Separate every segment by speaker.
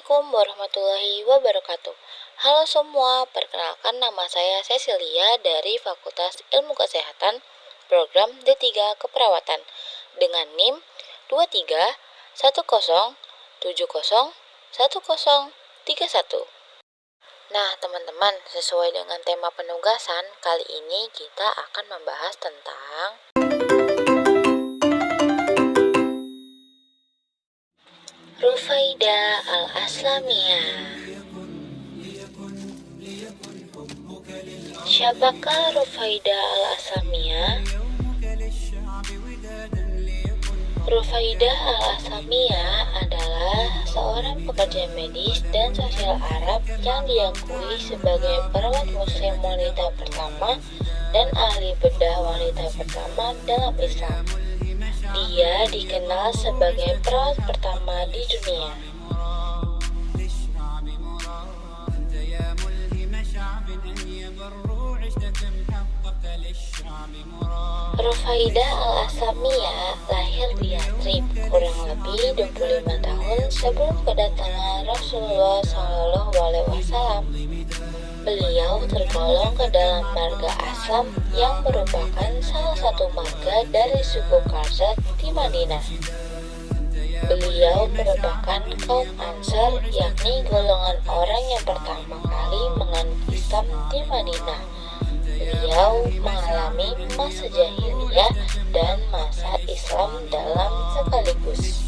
Speaker 1: Assalamualaikum warahmatullahi wabarakatuh. Halo semua, perkenalkan nama saya Cecilia dari Fakultas Ilmu Kesehatan, program D3 Keperawatan dengan NIM 2310701031. Nah, teman-teman, sesuai dengan tema penugasan, kali ini kita akan membahas tentang Rufaidah Al-Aslamiyah. Siapakah Rufaidah Al-Aslamiyah? Rufaidah Al-Aslamiyah adalah seorang pekerja medis dan sosial Arab yang diakui sebagai perawat muslim wanita pertama dan ahli bedah wanita pertama dalam Islam. Dia dikenal sebagai perawat pertama di dunia. Rufaidah Al-Aslamiyah lahir di Yathrib kurang lebih 25 tahun sebelum kedatangan Rasulullah SAW. Beliau tergolong ke dalam marga Aslam yang merupakan salah satu marga dari suku Khazraj di Madinah. Beliau merupakan kaum Ansar, yakni golongan orang yang pertama kali menganut Islam di Madinah. Beliau mengalami masa jahiliyah dan masa Islam dalam sekaligus.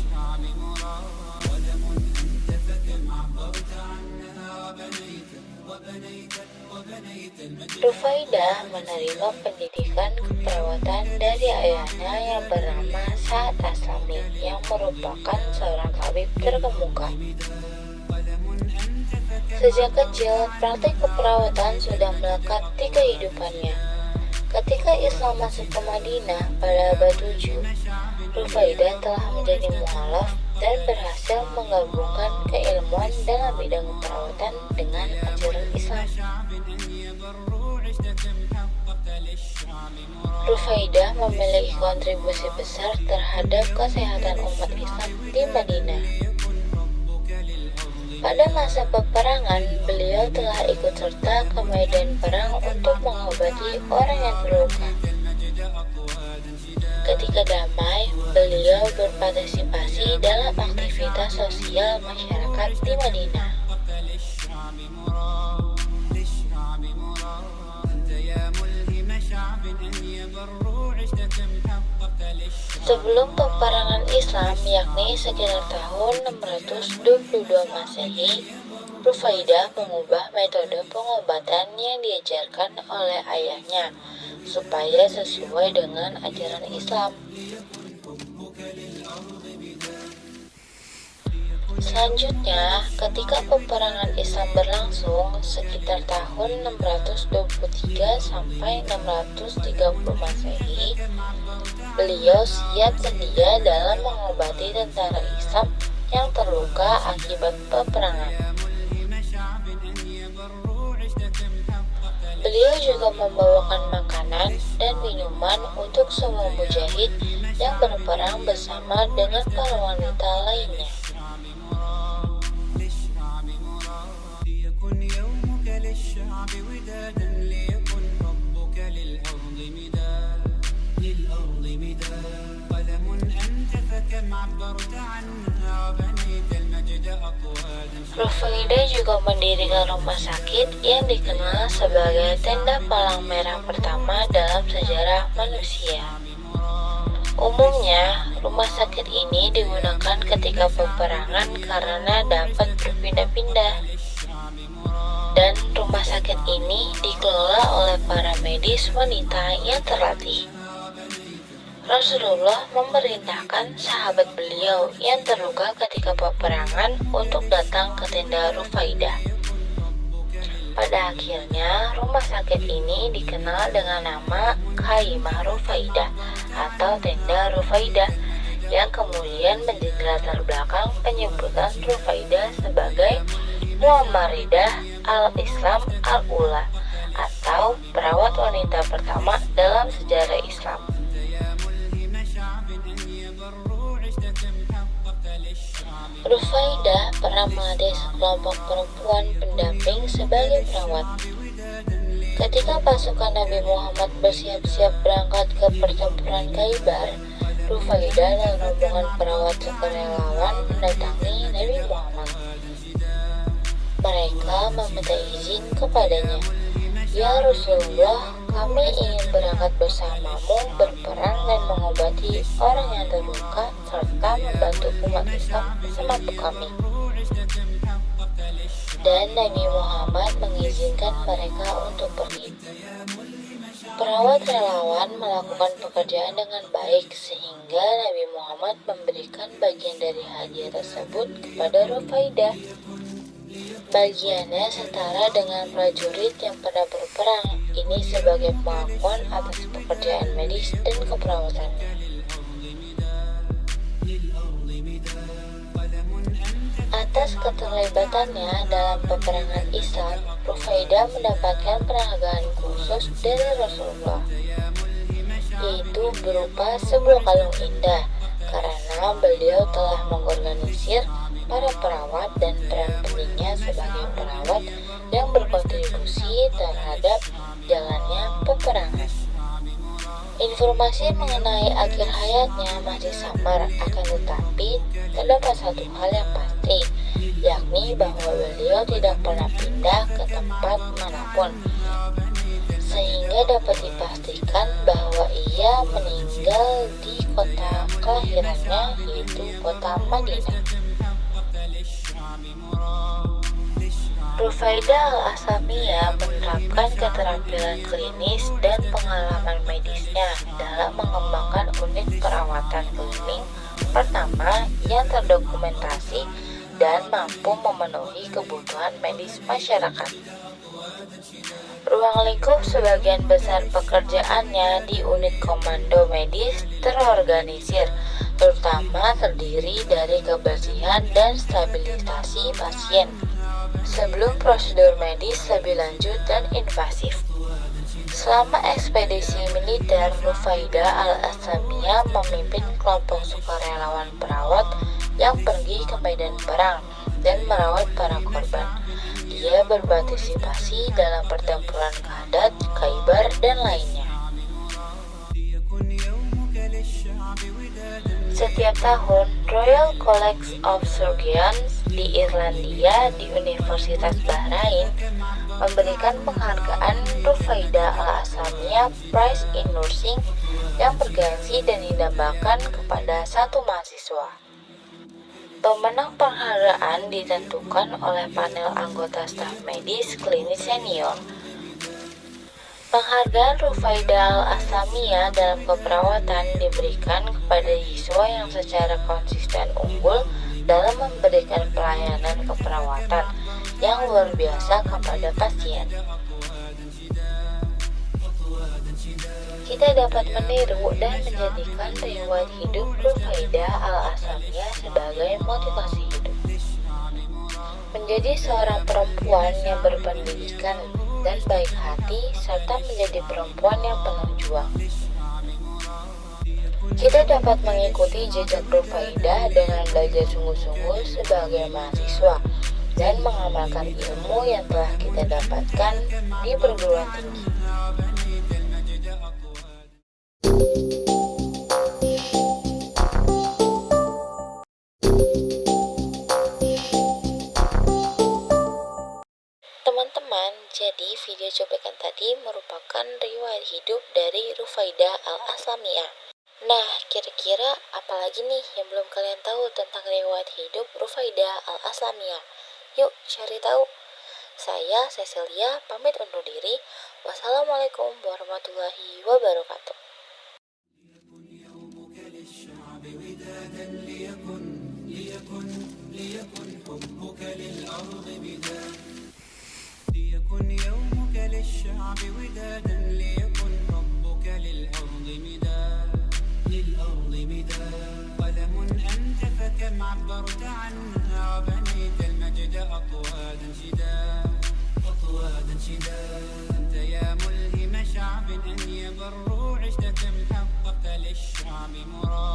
Speaker 1: Rufaidah menerima pendidikan keperawatan dari ayahnya yang bernama Sa'ad Aslami yang merupakan seorang tabib terkemuka. Sejak kecil, praktik keperawatan sudah melekat di kehidupannya. Ketika Islam masuk ke Madinah pada abad 7, Rufaidah telah menjadi mu'alaf dan berhasil menggabungkan keilmuan dalam bidang keperawatan dengan ajaran Islam. Rufaidah memiliki kontribusi besar terhadap kesehatan umat Islam di Madinah. Pada masa peperangan, beliau telah ikut serta ke medan perang untuk mengobati orang yang terluka. Ketika damai, beliau berpartisipasi dalam aktivitas sosial masyarakat di Madinah. Sebelum peperangan Islam, yakni sekitar tahun 622 Masehi, Rufaidah mengubah metode pengobatan yang diajarkan oleh ayahnya supaya sesuai dengan ajaran Islam. Selanjutnya, ketika peperangan Islam berlangsung sekitar tahun 623 sampai 630 Masehi, beliau siap sedia dalam mengobati tentara Islam yang terluka akibat peperangan. Beliau juga membawakan makanan dan minuman untuk semua mujahid yang berperang bersama dengan para wanita lainnya. Rufaidah juga mendirikan rumah sakit yang dikenal sebagai tenda palang merah pertama dalam sejarah manusia. Umumnya, rumah sakit ini digunakan ketika peperangan karena dapat berpindah-pindah. Dan rumah sakit ini dikelola oleh para medis wanita yang terlatih. Rasulullah memerintahkan sahabat beliau yang terluka ketika peperangan untuk datang ke tenda Rufaidah. Pada akhirnya, rumah sakit ini dikenal dengan nama Khaimah Rufaidah atau tenda Rufaidah, yang kemudian menjadi latar belakang penyebutan Rufaidah sebagai Muammaridah Al-Islam Al-Ula atau perawat wanita pertama dalam sejarah Islam. Rufaidah pernah melatih sekelompok perempuan pendamping sebagai perawat. Ketika pasukan Nabi Muhammad bersiap-siap berangkat ke pertempuran Khaybar, Rufaidah dan rombongan perawat sukarelawan mendatangi Nabi Muhammad. Mereka meminta izin kepadanya, "Ya Rasulullah, kami ingin berangkat bersamamu berperang dan mengobati orang yang terluka serta membantu umat Islam semampu kami." Dan Nabi Muhammad mengizinkan mereka untuk pergi. Perawat relawan melakukan pekerjaan dengan baik sehingga Nabi Muhammad memberikan bagian dari hadiah tersebut kepada Rufaidah. Bagiannya setara dengan prajurit yang pernah berperang. Ini sebagai pengakuan atas pekerjaan medis dan keperawatannya. Atas keterlibatannya dalam peperangan Islam, Rufaidah mendapatkan penghargaan khusus dari Rasulullah, yaitu berupa sebuah kalung indah, karena beliau telah mengorganisir para perawat dan peran pentingnya sebagai perawat yang berkontribusi terhadap jalannya peperangan. Informasi mengenai akhir hayatnya masih samar, akan tetapi terdapat satu hal yang pasti, yakni bahwa beliau tidak pernah pindah ke tempat manapun, sehingga dapat dipastikan bahwa ia meninggal di kota kelahirannya, yaitu kota Madinah. Rufaidah Al-Aslamiyah menerapkan keterampilan klinis dan pengalaman medisnya dalam mengembangkan unit perawatan keliling pertama yang terdokumentasi dan mampu memenuhi kebutuhan medis masyarakat. Ruang lingkup sebagian besar pekerjaannya di unit komando medis terorganisir, terutama terdiri dari kebersihan dan stabilisasi pasien sebelum prosedur medis lebih lanjut dan invasif. Selama ekspedisi militer, Rufaidah Al-Aslamiyah memimpin kelompok sukarelawan perawat yang pergi ke medan perang dan merawat para korban. Dia berpartisipasi dalam pertempuran Ghadat, Khaybar, dan lainnya. Setiap tahun, Royal College of Surgeons di Irlandia di Universitas Bahrain memberikan penghargaan Rufaidah Al-Aslamiyah Prize in Nursing yang bergengsi dan didambakan kepada satu mahasiswa. Pemenang penghargaan ditentukan oleh panel anggota staf medis klinis senior. Penghargaan Rufaidah Al-Aslamiyah dalam keperawatan diberikan kepada siswa yang secara konsisten unggul dalam memberikan pelayanan keperawatan yang luar biasa kepada pasien. Kita dapat meniru dan menjadikan riwayat hidup Rufaidah Al-Aslamiyah sebagai motivasi hidup. Menjadi seorang perempuan yang berpendidikan dan baik hati, serta menjadi perempuan yang penuh juang. Kita dapat mengikuti jejak Rufaidah dengan belajar sungguh-sungguh sebagai mahasiswa dan mengamalkan ilmu yang telah kita dapatkan di perguruan tinggi. Teman-teman, jadi video cuplikan tadi merupakan riwayat hidup dari Rufaidah Al-Aslamiyah. Nah, kira-kira apa lagi nih yang belum kalian tahu tentang riwayat hidup Rufaidah Al-Aslamiyah? Yuk cari tahu. Saya Cecilia pamit undur diri. Wassalamualaikum warahmatullahi wabarakatuh.
Speaker 2: ليكن يومك للشعب ودادا ليكن حبك للأرض مداد للأرض مداد قلم أنت فكم عبرت عنها وبنيت المجد أطوادا شداد أطوادا شداد أنت يا ملهم شعب أن يبروا عشت كم حققت للشعب مراد